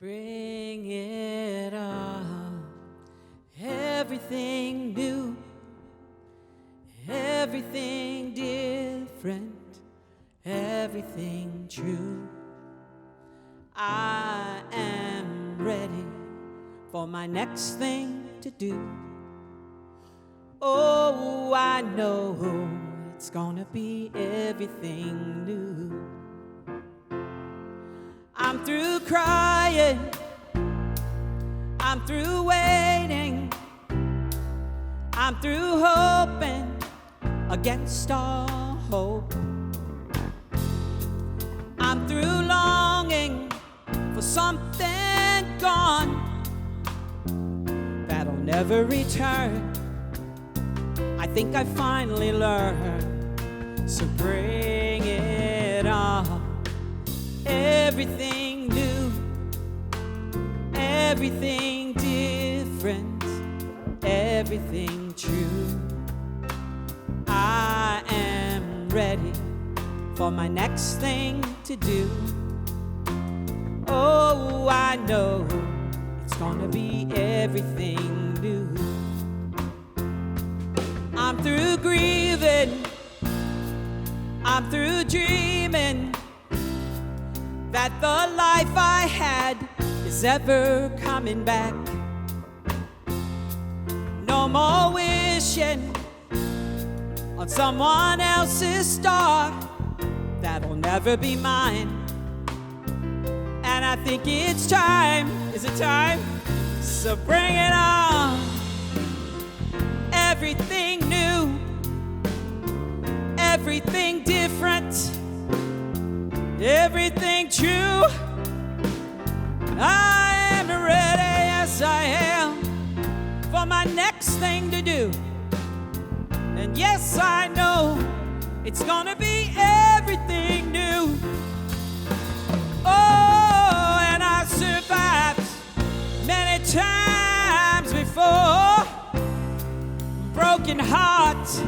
Bring it on. Everything new, everything different, everything true. I am ready for my next thing to do. Oh, I know it's gonna be everything new. I'm through crying, I'm through waiting, I'm through hoping against all hope. I'm through longing for something gone that'll never return. I think I finally learned, so bring it on. Everything new, everything different, everything true. I am ready for my next thing to do. Oh, I know it's gonna be everything new. I'm through grieving, I'm through dreaming that the life I had is ever coming back. No more wishing on someone else's star that'll never be mine. And I think it's time, is it time? So bring it on. Everything new, everything different, everything true. I am ready, yes I am, for my next thing to do. And yes, I know it's gonna be everything new. Oh, and I survived many times before. Broken hearts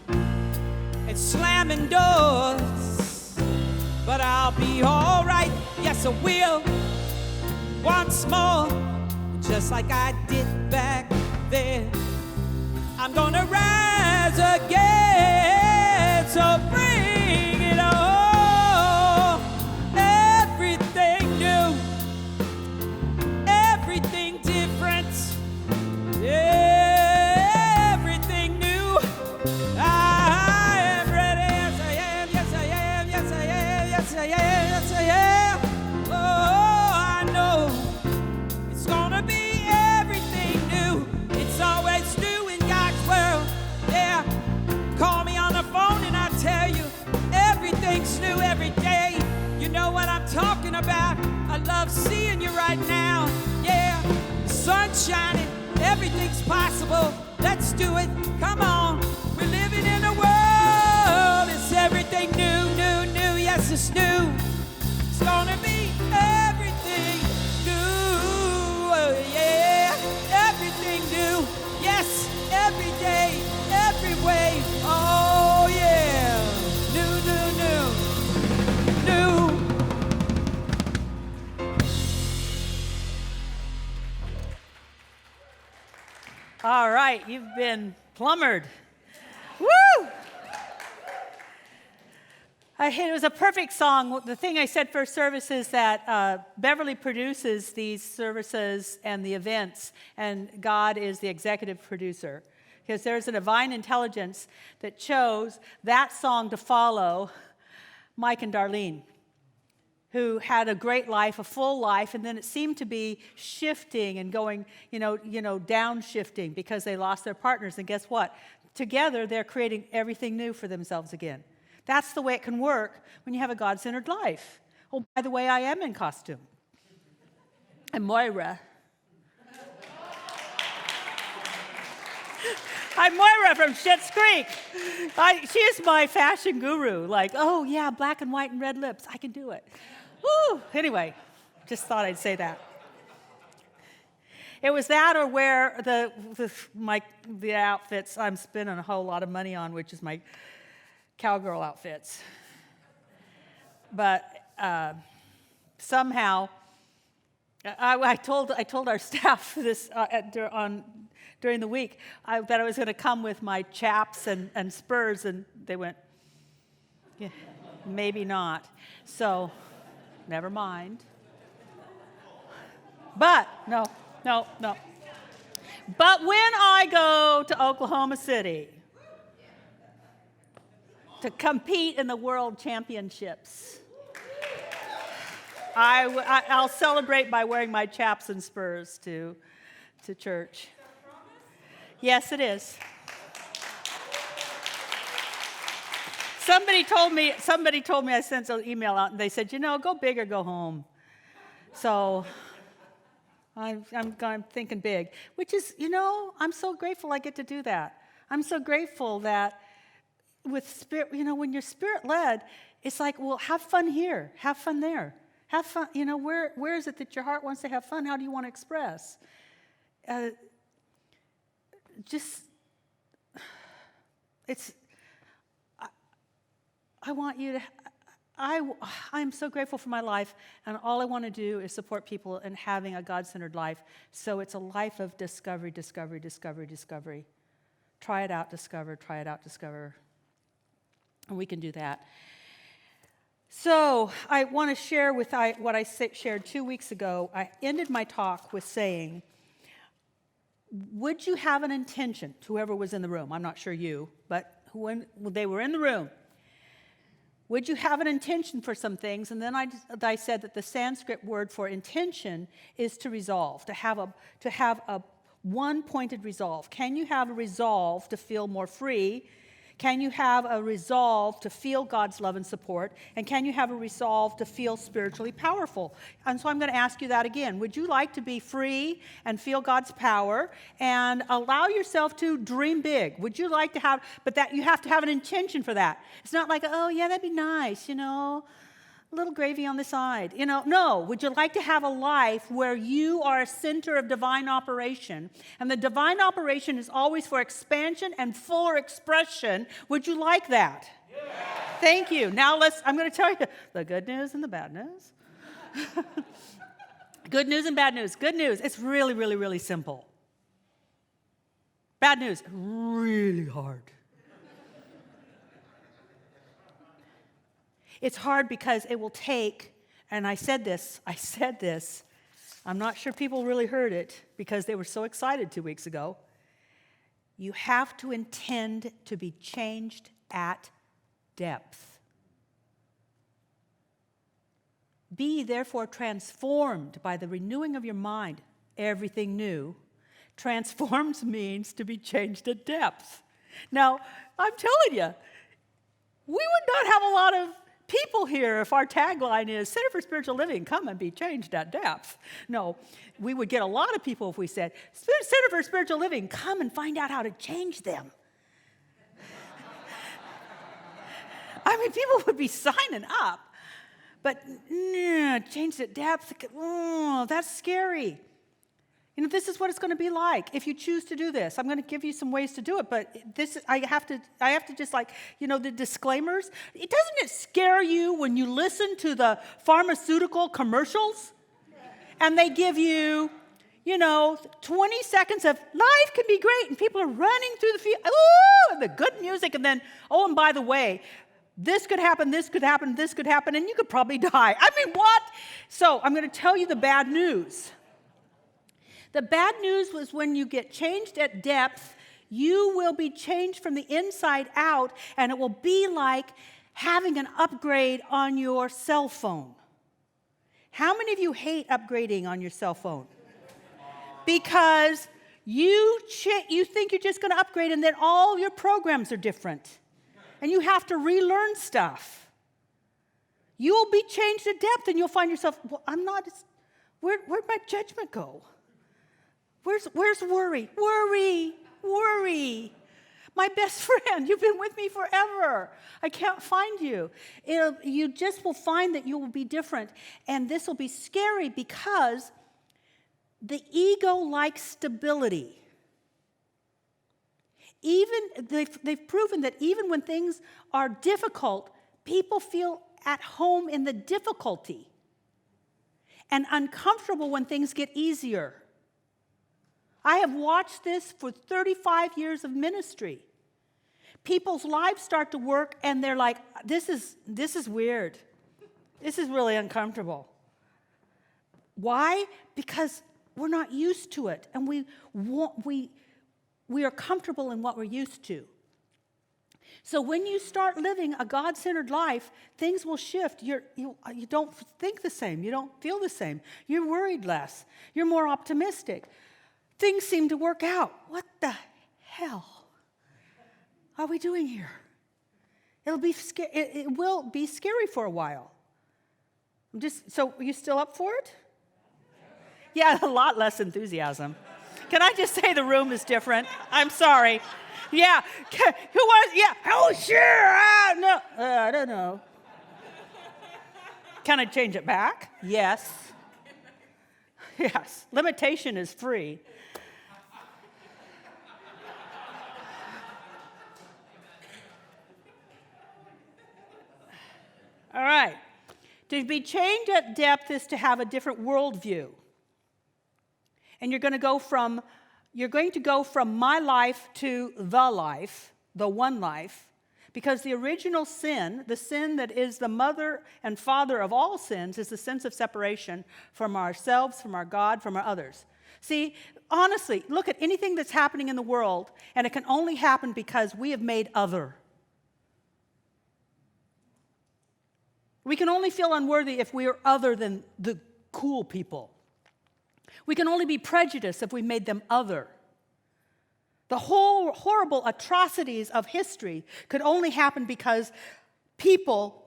and slamming doors. But I'll be all right, yes I will, once more, just like I did back then. I'm gonna rise again, so bring it on. Everything new, everything different, everything new. I am ready, yes I am, yes I am, yes I am, yes I am, yes I am. Oh, I know it's gonna be everything new. It's always new in God's world, yeah. Call me on the phone and I'll tell you everything's new every day. You know what I'm talking about. I love seeing you right now, yeah. The sun's shining, everything's possible. Let's do it, come on. We're living in a world, it's everything new, new, new. Yes, it's new. It's gonna be everything new, oh, yeah. Everything new, yes, every day, every way, oh yeah. New, new, new, new. All right, you've been plumbered. Woo! It was a perfect song. The thing I said first service is that Beverly produces these services and the events, and God is the executive producer. Because there's a divine intelligence that chose that song to follow Mike and Darlene, who had a great life, a full life, and then it seemed to be shifting and going, downshifting because they lost their partners. And guess what? Together, they're creating everything new for themselves again. That's the way it can work when you have a God-centered life. Oh, by the way, I am in costume. And Moira. I'm Moira from Schitt's Creek. She is my fashion guru. Like, oh, yeah, black and white and red lips. I can do it. Woo! Anyway, just thought I'd say that. It was that or wear the outfits I'm spending a whole lot of money on, which is my cowgirl outfits. But somehow I told our staff this during the week that I was going to come with my chaps and spurs, and they went, yeah, maybe not. So, never mind. But, no. But when I go to Oklahoma City to compete in the world championships, I'll celebrate by wearing my chaps and spurs to church. Yes, it is. Somebody told me I sent an email out, and they said, go big or go home. So I'm thinking big, which is, I'm so grateful I get to do that. I'm so grateful that with spirit, when you're spirit-led, it's like, well, have fun here, have fun there. Have fun, where is it that your heart wants to have fun? How do you want to express? I want you to, I'm so grateful for my life, and all I want to do is support people in having a God-centered life. So it's a life of discovery. Try it out, discover. And we can do that. So I want to share what I shared 2 weeks ago. I ended my talk with saying, would you have an intention, whoever was in the room, I'm not sure you, but when they were in the room, would you have an intention for some things? And then I said that the Sanskrit word for intention is to resolve, to have a one-pointed resolve. Can you have a resolve to feel more free? Can you have a resolve to feel God's love and support? And can you have a resolve to feel spiritually powerful? And so I'm going to ask you that again. Would you like to be free and feel God's power and allow yourself to dream big? Would you like to have, but that you have to have an intention for that. It's not like, oh, yeah, that'd be nice, a little gravy on the side. No. Would you like to have a life where you are a center of divine operation? And the divine operation is always for expansion and fuller expression. Would you like that? Yes. Thank you. Now I'm going to tell you the good news and the bad news. Good news and bad news. Good news, it's really, really, really simple. Bad news, really hard. It's hard because it will take, and I said this, I'm not sure people really heard it because they were so excited 2 weeks ago. You have to intend to be changed at depth. Be therefore transformed by the renewing of your mind. Everything new. Transformed means to be changed at depth. Now, I'm telling you, we would not have a lot of people here if our tagline is Center for Spiritual Living, come and be changed at depth. No, we would get a lot of people if we said, Center for Spiritual Living, come and find out how to change them. I mean, people would be signing up, but changed at depth, that's scary. This is what it's going to be like if you choose to do this. I'm going to give you some ways to do it, but I have to just the disclaimers. Doesn't it scare you when you listen to the pharmaceutical commercials and they give you, 20 seconds of life can be great and people are running through the field, and the good music, and then, and by the way, this could happen, this could happen, this could happen, and you could probably die. I mean, what? So I'm going to tell you the bad news. The bad news was when you get changed at depth, you will be changed from the inside out, and it will be like having an upgrade on your cell phone. How many of you hate upgrading on your cell phone? Because you think you're just going to upgrade, and then all your programs are different, and you have to relearn stuff. You will be changed at depth, and you'll find yourself, where'd my judgment go? Where's worry? Worry. My best friend, you've been with me forever. I can't find you. You just will find that you will be different. And this will be scary because the ego likes stability. They've proven that even when things are difficult, people feel at home in the difficulty. and uncomfortable when things get easier. I have watched this for 35 years of ministry. People's lives start to work, and they're like, this is weird. This is really uncomfortable. Why? Because we're not used to it, and we are comfortable in what we're used to. So when you start living a God-centered life, things will shift. You don't think the same. You don't feel the same. You're worried less. You're more optimistic. Things seem to work out. What the hell are we doing here? It will be scary for a while. So are you still up for it? Yeah, a lot less enthusiasm. Can I just say the room is different? I'm sorry. Yeah. Who was? Yeah. Oh, sure. No. I don't know. Can I change it back? Yes. Yes. Limitation is free. All right. To be changed at depth is to have a different worldview. And you're going to go from my life to the one life, because the original sin, the sin that is the mother and father of all sins, is the sense of separation from ourselves, from our God, from our others. See, honestly, look at anything that's happening in the world, and it can only happen because we have made other. We can only feel unworthy if we are other than the cool people. We can only be prejudiced if we made them other. The whole horrible atrocities of history could only happen because people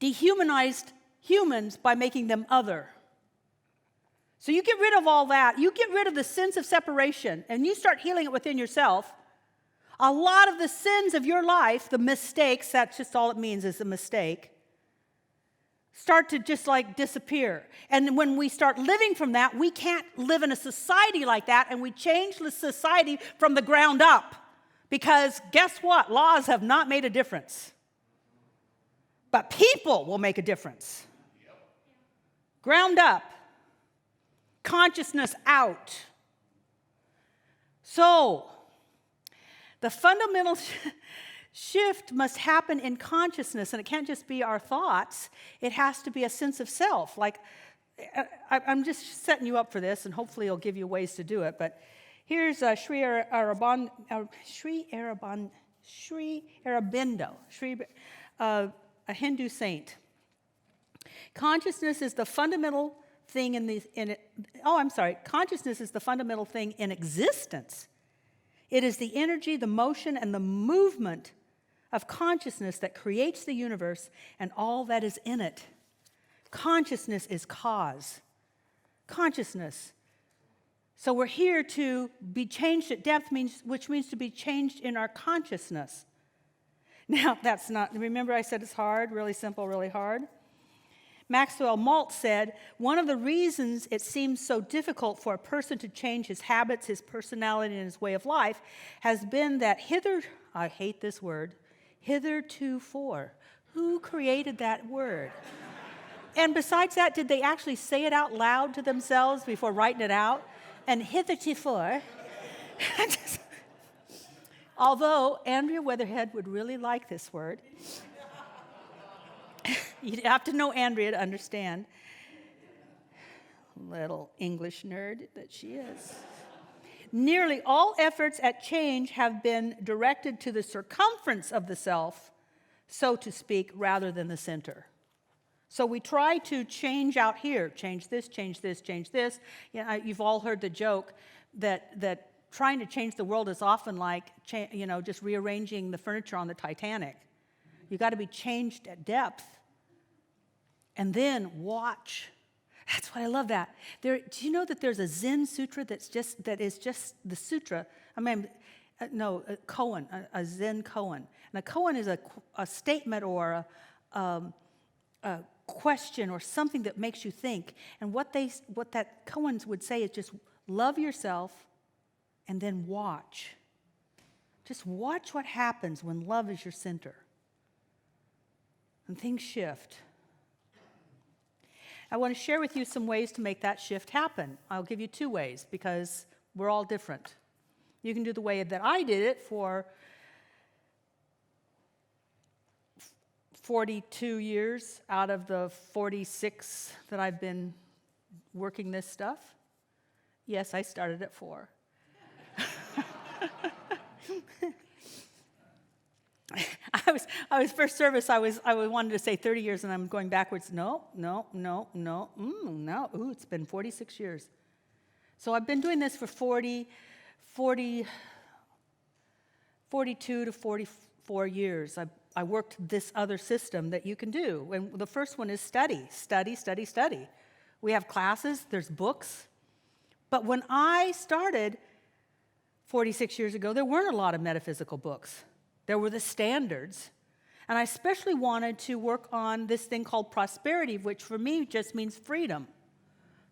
dehumanized humans by making them other. So you get rid of all that. You get rid of the sense of separation, and you start healing it within yourself. A lot of the sins of your life, the mistakes, that's just all it means is a mistake, start to just like disappear. And when we start living from that, we can't live in a society like that, and we change the society from the ground up. Because guess what? Laws have not made a difference. But people will make a difference. Ground up. Consciousness out. So, the fundamental shift must happen in consciousness, and it can't just be our thoughts. It has to be a sense of self. Like, I'm just setting you up for this, and hopefully it'll give you ways to do it. But here's Sri Aurobindo, a Hindu saint. Consciousness is the fundamental thing Consciousness is the fundamental thing in existence. It is the energy, the motion, and the movement of consciousness that creates the universe and all that is in it. Consciousness is cause. Consciousness. So we're here to be changed at depth, which means to be changed in our consciousness. Now, that's not, remember I said it's hard, really simple, really hard? Maxwell Maltz said, one of the reasons it seems so difficult for a person to change his habits, his personality, and his way of life has been that I hate this word, hithertofore. Who created that word? And besides that, did they actually say it out loud to themselves before writing it out? And hithertofore, although Andrea Weatherhead would really like this word, you'd have to know Andrea to understand. Little English nerd that she is. Nearly all efforts at change have been directed to the circumference of the self, so to speak, rather than the center. So we try to change out here, change this, change this, change this. You've all heard the joke that trying to change the world is often like just rearranging the furniture on the Titanic. You got to be changed at depth. And then watch. That's why I love that. Do you know that there's a Zen sutra that is just the sutra? A koan, a Zen koan. And a koan is a statement or a question or something that makes you think. And what that koans would say is just love yourself and then watch. Just watch what happens when love is your center. And things shift. I want to share with you some ways to make that shift happen. I'll give you 2 ways because we're all different. You can do the way that I did it for 42 years out of the 46 that I've been working this stuff. Yes, I started at 4. I was first service. I wanted to say 30 years, and I'm going backwards. No. Ooh, it's been 46 years. So I've been doing this for 42 to 44 years. I worked this other system that you can do. And the first one is study. We have classes. There's books. But when I started 46 years ago, there weren't a lot of metaphysical books. There were the standards. And I especially wanted to work on this thing called prosperity, which for me just means freedom.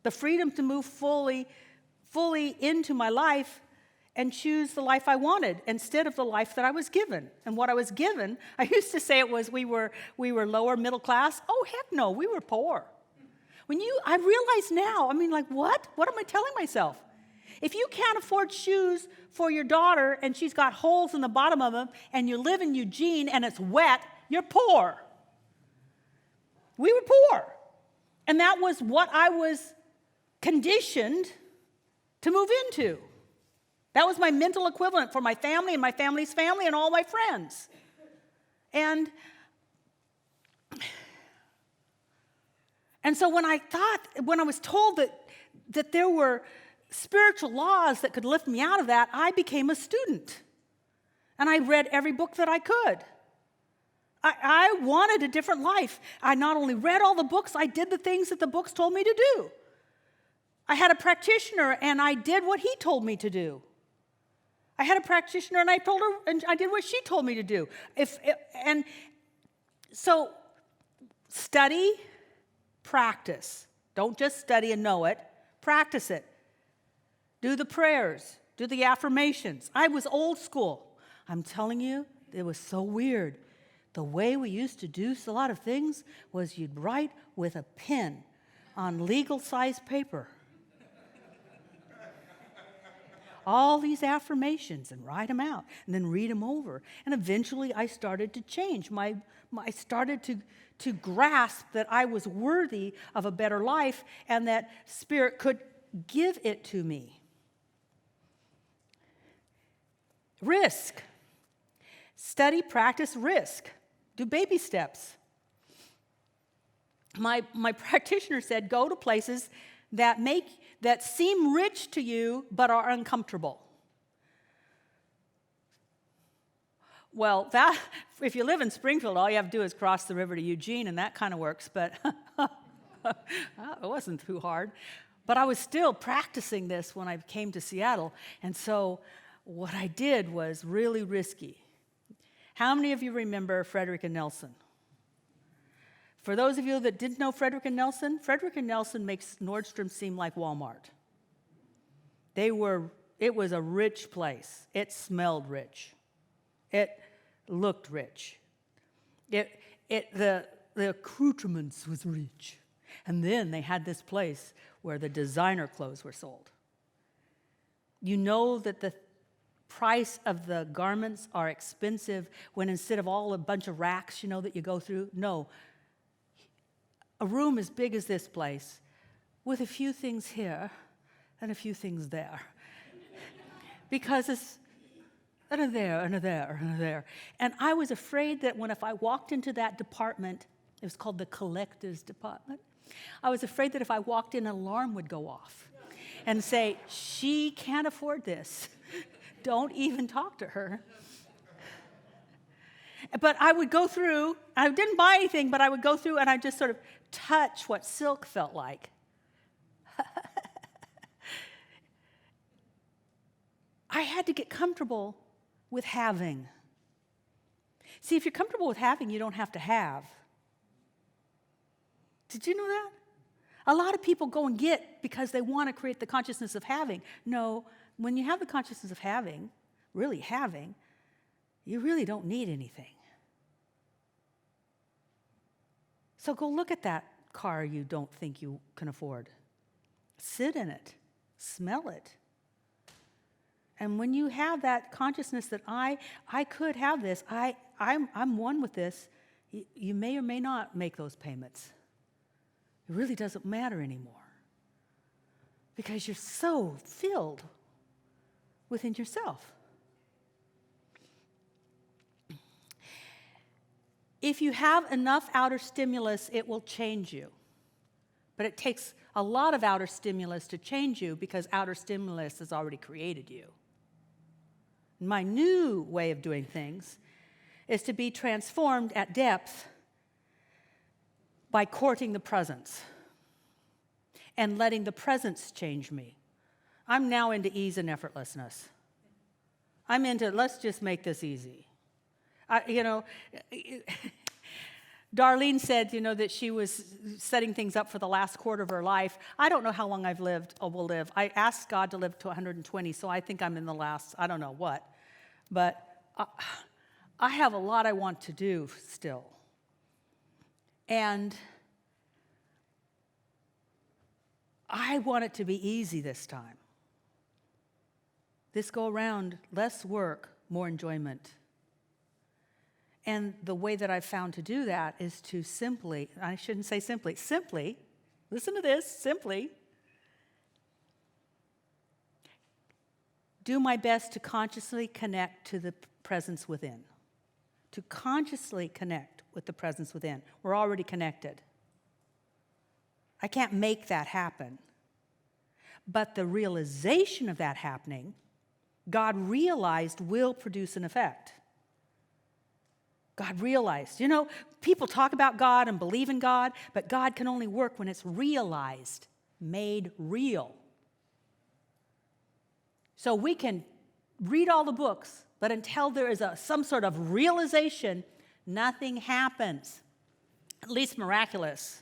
The freedom to move fully into my life and choose the life I wanted instead of the life that I was given. And what I was given, I used to say it was we were lower middle class. Oh, heck no, we were poor. I realize now, what? What am I telling myself? If you can't afford shoes for your daughter and she's got holes in the bottom of them and you live in Eugene and it's wet, you're poor. We were poor. And that was what I was conditioned to move into. That was my mental equivalent for my family and my family's family and all my friends. And so when I was told that there were spiritual laws that could lift me out of that, I became a student. And I read every book that I could. I wanted a different life. I not only read all the books, I did the things that the books told me to do. I had a practitioner, and I did what he told me to do. I had a practitioner, and I told her, and I did what she told me to do. So study, practice. Don't just study and know it. Practice it. Do the prayers. Do the affirmations. I was old school. I'm telling you, it was so weird. The way we used to do a lot of things was you'd write with a pen on legal-sized paper. All these affirmations and write them out and then read them over. And eventually I started to change. I started to grasp that I was worthy of a better life and that Spirit could give it to me. Risk. Study, practice, risk. Do baby steps. My practitioner said, go to places that seem rich to you but are uncomfortable. Well, if you live in Springfield, all you have to do is cross the river to Eugene, and that kind of works, but it wasn't too hard. But I was still practicing this when I came to Seattle, and so what I did was really risky. How many of you remember Frederick and Nelson? For those of you that didn't know Frederick and Nelson makes Nordstrom seem like Walmart. It was a rich place. It smelled rich. It looked rich. The accoutrements was rich. And then they had this place where the designer clothes were sold. You know that the price of the garments are expensive when instead of all a bunch of racks, that you go through, no. A room as big as this place with a few things here and a few things there. Because it's and a there, and a there, and a there. And I was afraid that if I walked into that department, it was called the collector's department, I was afraid that if I walked in, an alarm would go off and say, she can't afford this. Don't even talk to her. But I would go through, I didn't buy anything, but I would go through and I'd just sort of touch what silk felt like. I had to get comfortable with having. See, if you're comfortable with having, you don't have to have. Did you know that? A lot of people go and get because they want to create the consciousness of having. No, when you have the consciousness of having, you really don't need anything. So go look at that. car you don't think you can afford. Sit in it. Smell it. And when you have that consciousness that I could have this, I'm one with this, you may or may not make those payments. It really doesn't matter anymore. Because you're so filled within yourself. If you have enough outer stimulus, it will change you. But it takes a lot of outer stimulus to change you because outer stimulus has already created you. My new way of doing things is to be transformed at depth by courting the presence and letting the presence change me. I'm now into ease and effortlessness. I'm into, let's just make this easy. Darlene said, that she was setting things up for the last quarter of her life. I don't know how long I've lived or will live. I asked God to live to 120, so I think I'm in the last, I don't know what. But I have a lot I want to do still. And I want it to be easy this time. This go around, less work, more enjoyment. And the way that I've found to do that is to simply, I shouldn't say simply, listen to this, simply do my best to consciously connect to the presence within. To consciously connect with the presence within. We're already connected. I can't make that happen. But the realization of that happening, God realized will produce an effect. God realized. People talk about God and believe in God, but God can only work when it's realized, made real. So we can read all the books, but until there is some sort of realization, nothing happens, at least miraculous.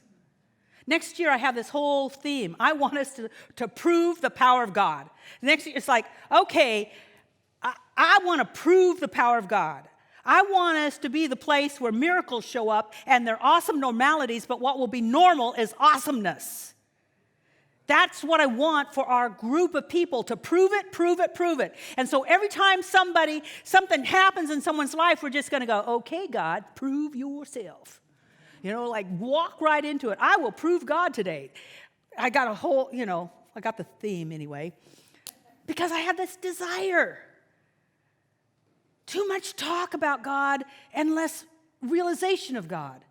Next year, I have this whole theme. I want us to prove the power of God. Next year, it's like, okay, I want to prove the power of God. I want us to be the place where miracles show up and they're awesome normalities, but what will be normal is awesomeness. That's what I want for our group of people, to prove it, prove it, prove it. And so every time something happens in someone's life, we're just going to go, okay, God, prove yourself. Walk right into it. I will prove God today. I got I got the theme anyway, because I have this desire. Too much talk about God and less realization of God.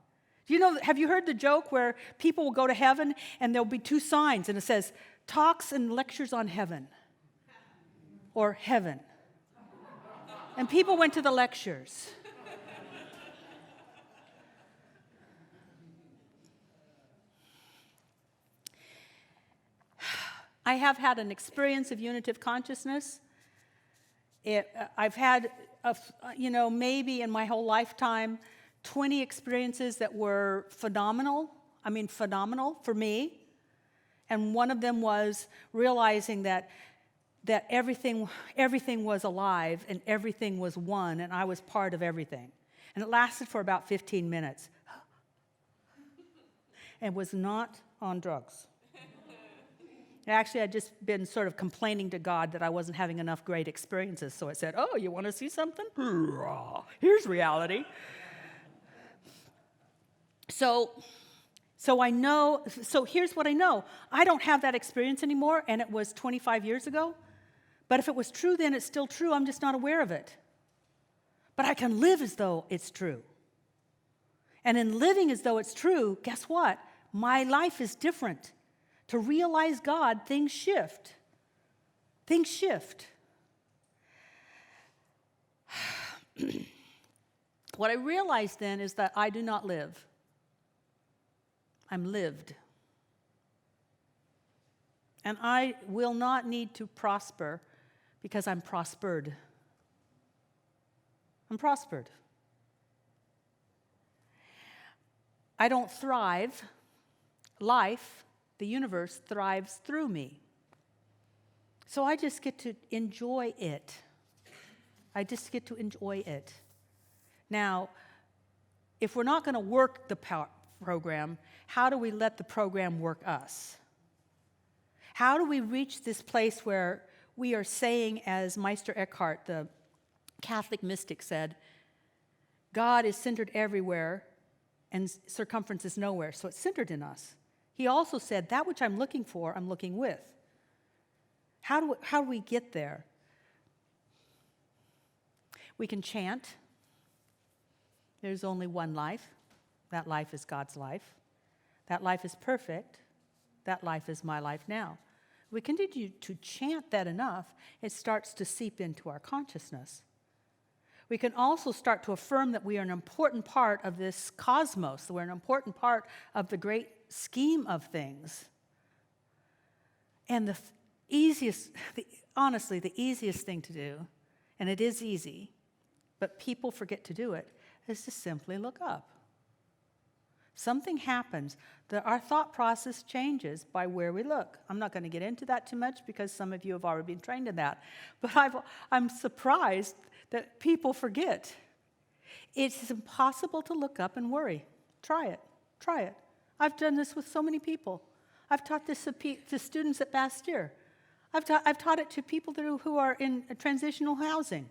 Have you heard the joke where people will go to heaven and there'll be two signs and it says, talks and lectures on heaven or heaven. And people went to the lectures. I have had an experience of unitive consciousness. I've had, maybe in my whole lifetime, 20 experiences that were phenomenal for me. And one of them was realizing that everything was alive and everything was one and I was part of everything. And it lasted for about 15 minutes. And was not on drugs. Actually, I'd just been sort of complaining to God that I wasn't having enough great experiences. So I said, oh, you want to see something? Here's reality. So I know, so here's what I know. I don't have that experience anymore, and it was 25 years ago. But if it was true then, it's still true. I'm just not aware of it. But I can live as though it's true. And in living as though it's true, guess what? My life is different. To realize God, things shift. Things shift. What I realized then is that I do not live. I'm lived. And I will not need to prosper because I'm prospered. I'm prospered. I don't thrive. Life, the universe, thrives through me. So I just get to enjoy it. I just get to enjoy it. Now, if we're not going to work the power program, how do we let the program work us? How do we reach this place where we are saying, as Meister Eckhart, the Catholic mystic, said, God is centered everywhere and circumference is nowhere, so it's centered in us. He also said, that which I'm looking for, I'm looking with. How do we get there? We can chant. There's only one life. That life is God's life. That life is perfect. That life is my life now. We continue to chant that enough, it starts to seep into our consciousness. We can also start to affirm that we are an important part of this cosmos, that we're an important part of the great scheme of things. And honestly, the easiest thing to do, and it is easy, but people forget to do it, is to simply look up. Something happens, that our thought process changes by where we look. I'm not going to get into that too much because some of you have already been trained in that. But I'm surprised that people forget. It's impossible to look up and worry. Try it. Try it. I've done this with so many people. I've taught this to students at Bastyr. I've taught it to people who are in transitional housing,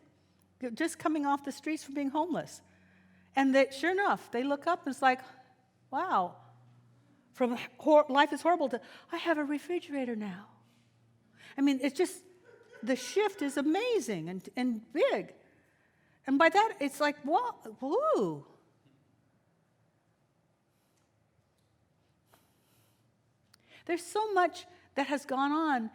just coming off the streets from being homeless. And sure enough, they look up and it's like, wow, from life is horrible to, I have a refrigerator now. I mean, it's just, the shift is amazing and big. And by that, it's like, whoa. There's so much that has gone on.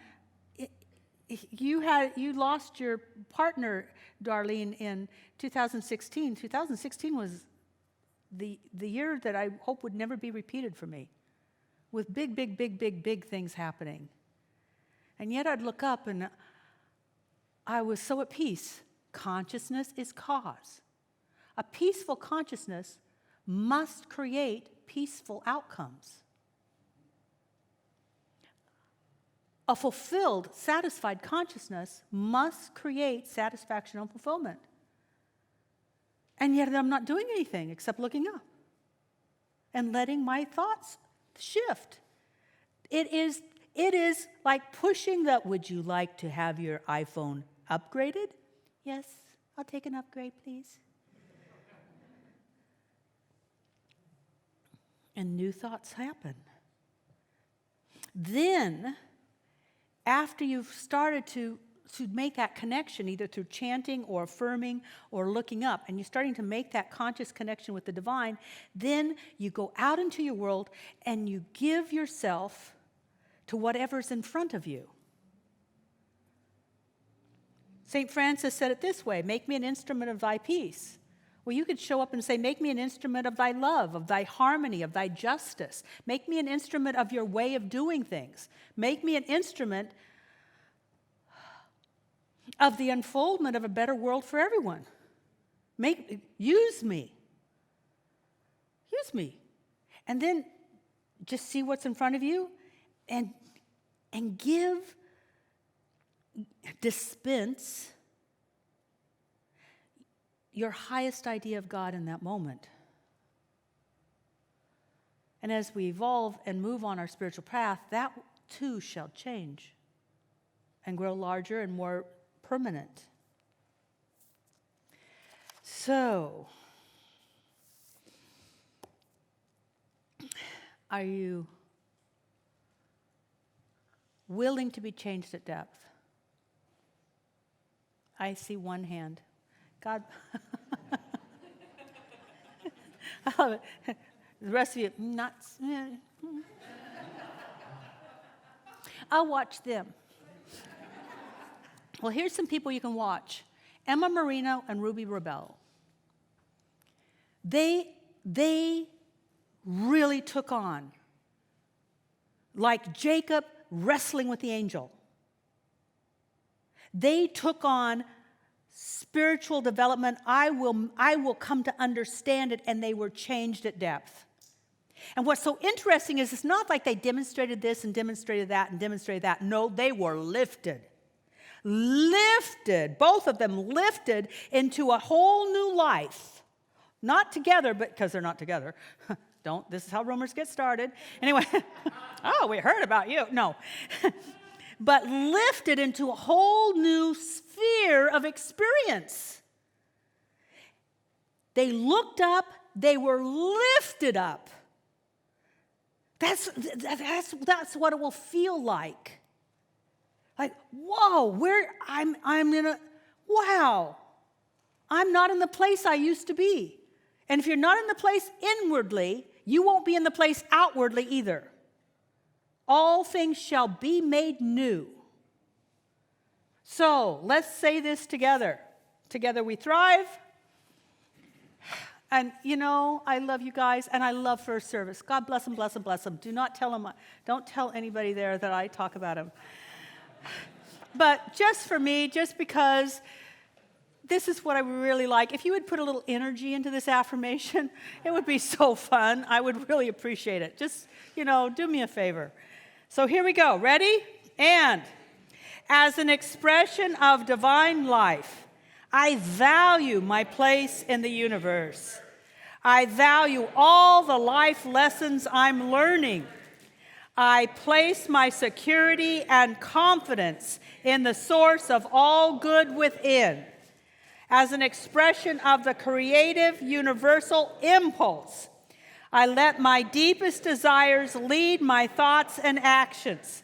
You lost your partner, Darlene, in 2016. 2016 was the year that I hope would never be repeated for me, with big things happening. And yet I'd look up and I was so at peace. Consciousness is cause. A peaceful consciousness must create peaceful outcomes. A fulfilled, satisfied consciousness must create satisfaction and fulfillment. And yet I'm not doing anything except looking up and letting my thoughts shift. It is like pushing the, would you like to have your iPhone upgraded? Yes, I'll take an upgrade, please. And new thoughts happen. Then, after you've started to make that connection, either through chanting or affirming or looking up, and you're starting to make that conscious connection with the divine, then you go out into your world and you give yourself to whatever's in front of you. St. Francis said it this way, make me an instrument of thy peace. Well, you could show up and say, make me an instrument of thy love, of thy harmony, of thy justice. Make me an instrument of your way of doing things. Make me an instrument of the unfoldment of a better world for everyone. Use me. Use me. And then just see what's in front of you and dispense your highest idea of God in that moment. And as we evolve and move on our spiritual path, that too shall change and grow larger and more permanent. So, are you willing to be changed at depth? I see one hand. God, I love it. The rest of you, not. I'll watch them. Well, here's some people you can watch. Emma Marino and Ruby Rebel. They really took on, like Jacob wrestling with the angel. They took on spiritual development. I will come to understand it, and they were changed at depth. And what's so interesting is it's not like they demonstrated this and demonstrated that and demonstrated that. No, they were lifted. Lifted, both of them lifted into a whole new life. Not together, but because they're not together. This is how rumors get started. Anyway, oh, we heard about you. No. But lifted into a whole new sphere of experience. They looked up, they were lifted up. That's what it will feel like. Like, whoa, I'm not in the place I used to be. And if you're not in the place inwardly, you won't be in the place outwardly either. All things shall be made new. So, let's say this together. Together we thrive. And, I love you guys, and I love first service. God bless them, bless them, bless them. Don't tell anybody there that I talk about them. But just for me, just because this is what I really like. If you would put a little energy into this affirmation, it would be so fun. I would really appreciate it. Just, do me a favor. So here we go. Ready? And as an expression of divine life, I value my place in the universe. I value all the life lessons I'm learning. I place my security and confidence in the source of all good within. As an expression of the creative universal impulse, I let my deepest desires lead my thoughts and actions.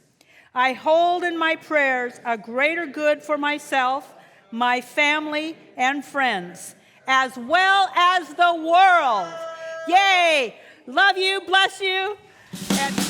I hold in my prayers a greater good for myself, my family, and friends, as well as the world. Yay! Love you, bless you, and